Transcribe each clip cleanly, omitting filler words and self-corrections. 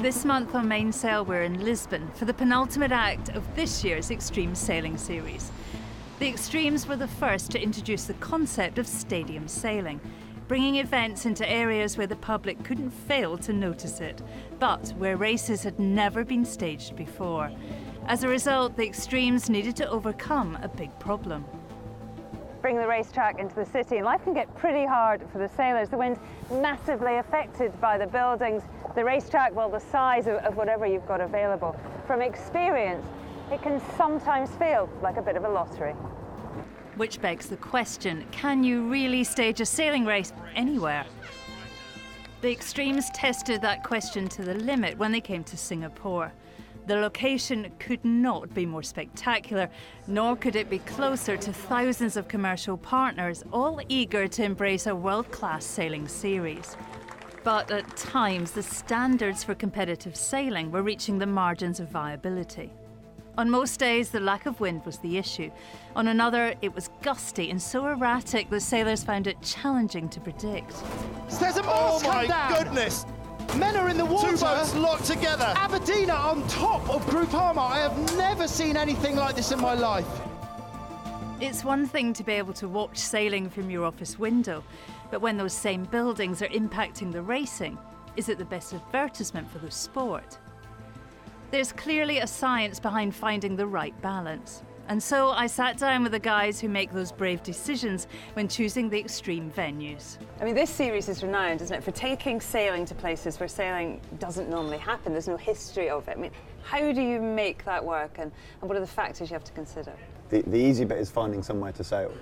This month on Mainsail, we're in Lisbon for the penultimate act of this year's Extreme Sailing Series. The Extremes were the first to introduce the concept of stadium sailing, bringing events into areas where the public couldn't fail to notice it, but where races had never been staged before. As a result, the Extremes needed to overcome a big problem. Bring the racetrack into the city, and life can get pretty hard for the sailors. The wind's massively affected by the buildings, the racetrack, well, the size of whatever you've got available. From experience, it can sometimes feel like a bit of a lottery. Which begs the question, can you really stage a sailing race anywhere? The Extremes tested that question to the limit when they came to Singapore. The location could not be more spectacular, nor could it be closer to thousands of commercial partners, all eager to embrace a world-class sailing series. But at times, the standards for competitive sailing were reaching the margins of viability. On most days, the lack of wind was the issue. On another, it was gusty and so erratic that sailors found it challenging to predict. There's a mast come down. Oh my goodness! Men are in the water. Two boats locked together. Aberdeen are on top of Groupama. I have never seen anything like this in my life. It's one thing to be able to watch sailing from your office window, but when those same buildings are impacting the racing, is it the best advertisement for the sport? There's clearly a science behind finding the right balance. And so I sat down with the guys who make those brave decisions when choosing the extreme venues. I mean, this series is renowned, isn't it, for taking sailing to places where sailing doesn't normally happen. There's no history of it. I mean, how do you make that work, and what are the factors you have to consider? The easy bit is finding somewhere to sail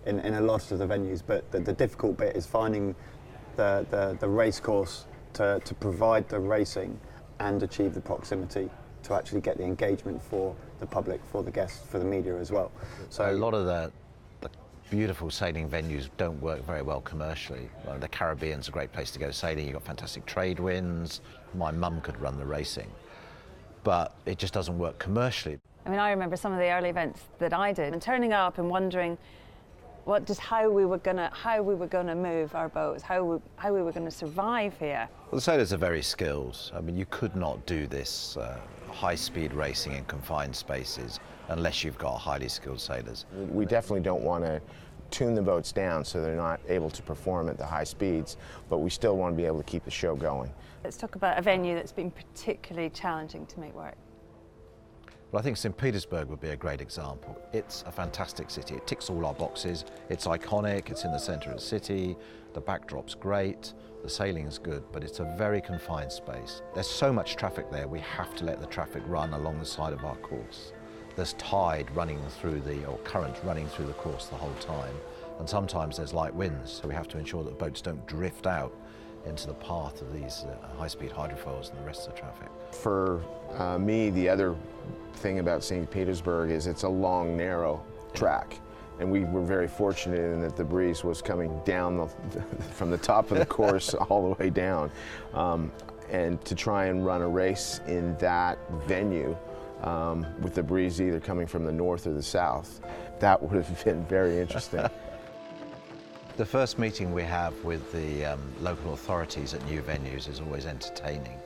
in a lot of the venues, but the difficult bit is finding the race course to provide the racing and achieve the proximity to actually get the engagement for the public, for the guests, for the media as well. So a lot of the beautiful sailing venues don't work very well commercially. The Caribbean's a great place to go sailing. You've got fantastic trade winds. My mum could run the racing, but it just doesn't work commercially. I mean, I remember some of the early events that I did and turning up and wondering how we were gonna move our boats, how we were gonna survive here. Well, the sailors are very skilled. I mean, you could not do this high-speed racing in confined spaces unless you've got highly skilled sailors. We definitely don't want to tune the boats down so they're not able to perform at the high speeds, but we still want to be able to keep the show going. Let's talk about a venue that's been particularly challenging to make work. Well, I think St. Petersburg would be a great example. It's a fantastic city. It ticks all our boxes. It's iconic, it's in the centre of the city, the backdrop's great, the sailing is good, but it's a very confined space. There's so much traffic there, we have to let the traffic run along the side of our course. There's tide running through or current running through the course the whole time, and sometimes there's light winds, so we have to ensure that boats don't drift out into the path of these high-speed hydrofoils and the rest of the traffic. For me, the other thing about St. Petersburg is it's a long, narrow track. And we were very fortunate in that the breeze was coming down from the top of the course all the way down. And to try and run a race in that venue with the breeze either coming from the north or the south, that would have been very interesting. The first meeting we have with the local authorities at new venues is always entertaining,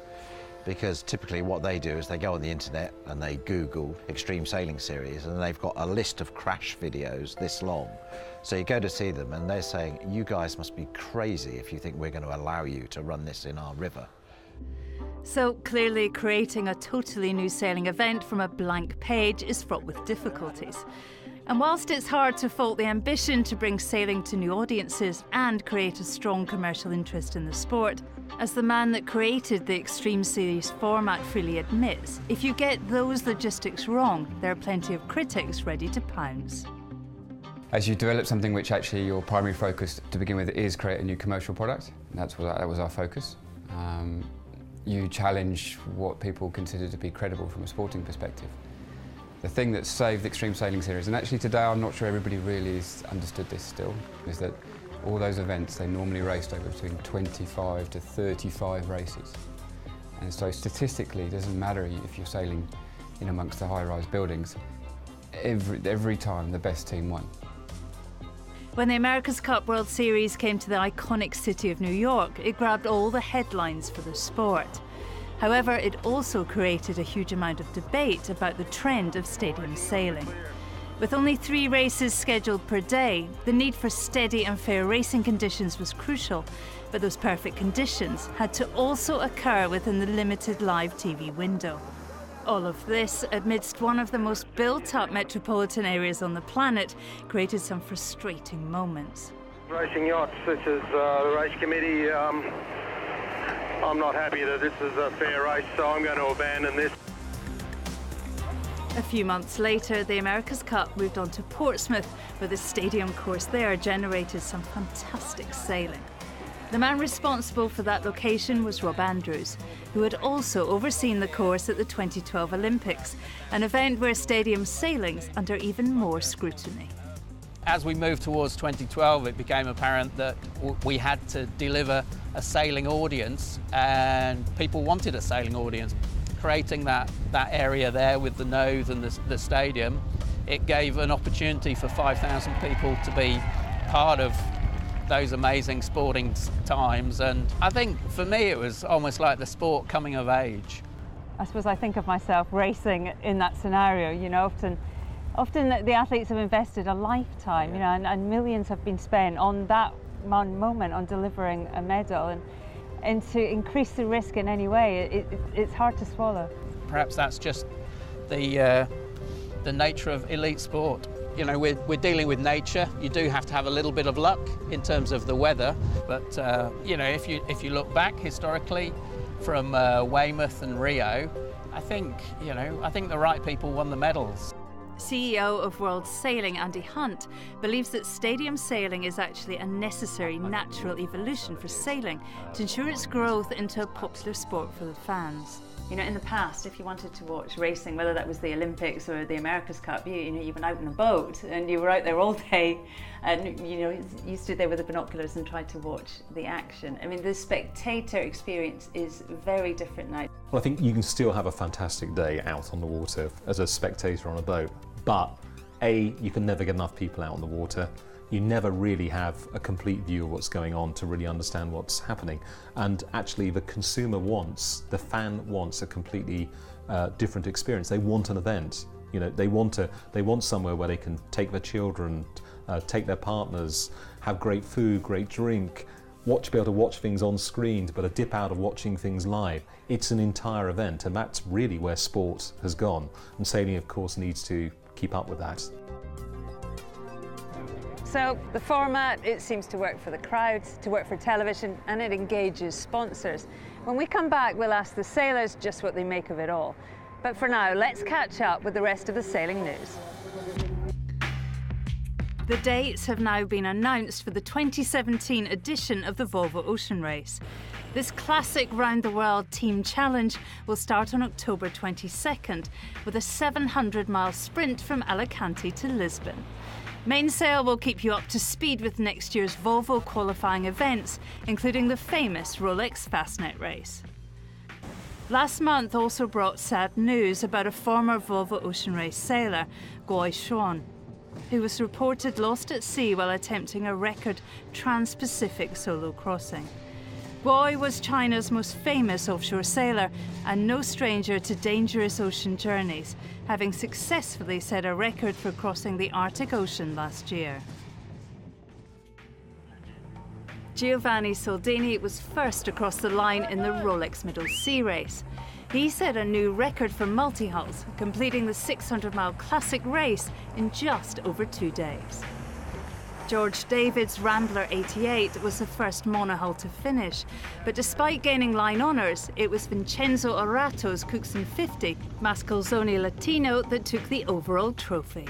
because typically what they do is they go on the internet and they Google Extreme Sailing Series, and they've got a list of crash videos this long. So you go to see them and they're saying, you guys must be crazy if you think we're going to allow you to run this in our river. So clearly creating a totally new sailing event from a blank page is fraught with difficulties. And whilst it's hard to fault the ambition to bring sailing to new audiences and create a strong commercial interest in the sport, as the man that created the Extreme Series format freely admits, if you get those logistics wrong, there are plenty of critics ready to pounce. As you develop something which actually your primary focus to begin with is create a new commercial product, that was our focus. You challenge what people consider to be credible from a sporting perspective. The thing that saved the Extreme Sailing Series, and actually today I'm not sure everybody really has understood this still, is that all those events, they normally raced over between 25 to 35 races. And so statistically, it doesn't matter if you're sailing in amongst the high-rise buildings, every time the best team won. When the America's Cup World Series came to the iconic city of New York, it grabbed all the headlines for the sport. However, it also created a huge amount of debate about the trend of stadium sailing. With only 3 races scheduled per day, the need for steady and fair racing conditions was crucial, but those perfect conditions had to also occur within the limited live TV window. All of this, amidst one of the most built-up metropolitan areas on the planet, created some frustrating moments. Racing yachts, this is the race committee. I'm not happy that this is a fair race, so I'm going to abandon this. A few months later, the America's Cup moved on to Portsmouth, where the stadium course there generated some fantastic sailing. The man responsible for that location was Rob Andrews, who had also overseen the course at the 2012 Olympics, an event where stadium sailing's under even more scrutiny. As we moved towards 2012, it became apparent that we had to deliver a sailing audience, and people wanted a sailing audience. Creating that area there with the nose and the stadium, it gave an opportunity for 5,000 people to be part of those amazing sporting times. And I think for me it was almost like the sport coming of age. I suppose I think of myself racing in that scenario. You know, often the athletes have invested a lifetime, you know, and millions have been spent on that moment, on delivering a medal. And to increase the risk in any way, it's hard to swallow. Perhaps that's just the nature of elite sport. You know, we're dealing with nature. You do have to have a little bit of luck in terms of the weather, but you know, if you look back historically from Weymouth and Rio, I think the right people won the medals. CEO of World Sailing, Andy Hunt, believes that stadium sailing is actually a necessary natural evolution for sailing to ensure its growth into a popular sport for the fans. You know, in the past, if you wanted to watch racing, whether that was the Olympics or the America's Cup, you went out in a boat and you were out there all day, and you stood there with the binoculars and tried to watch the action. I mean, the spectator experience is very different now. Well, I think you can still have a fantastic day out on the water as a spectator on a boat, but you can never get enough people out on the water. You never really have a complete view of what's going on to really understand what's happening. And actually the fan wants a completely different experience. They want an event. You know, they want somewhere where they can take their children, take their partners, have great food, great drink, be able to watch things on screen, but a dip out of watching things live. It's an entire event, and that's really where sport has gone. And sailing, of course, needs to keep up with that. So the format, it seems to work for the crowds, to work for television, and it engages sponsors. When we come back, we'll ask the sailors just what they make of it all. But for now, let's catch up with the rest of the sailing news. The dates have now been announced for the 2017 edition of the Volvo Ocean Race. This classic round-the-world team challenge will start on October 22nd with a 700-mile sprint from Alicante to Lisbon. Mainsail will keep you up to speed with next year's Volvo qualifying events, including the famous Rolex Fastnet race. Last month also brought sad news about a former Volvo Ocean Race sailor, Guo Xuan, who was reported lost at sea while attempting a record trans-Pacific solo crossing. Guo was China's most famous offshore sailor and no stranger to dangerous ocean journeys, having successfully set a record for crossing the Arctic Ocean last year. Giovanni Soldini was first across the line in the Rolex Middle Sea race. He set a new record for multi-hulls, completing the 600-mile classic race in just over 2 days. George David's Rambler 88 was the first monohull to finish, but despite gaining line honours, it was Vincenzo Arato's Cookson 50, Mascalzone Latino, that took the overall trophy.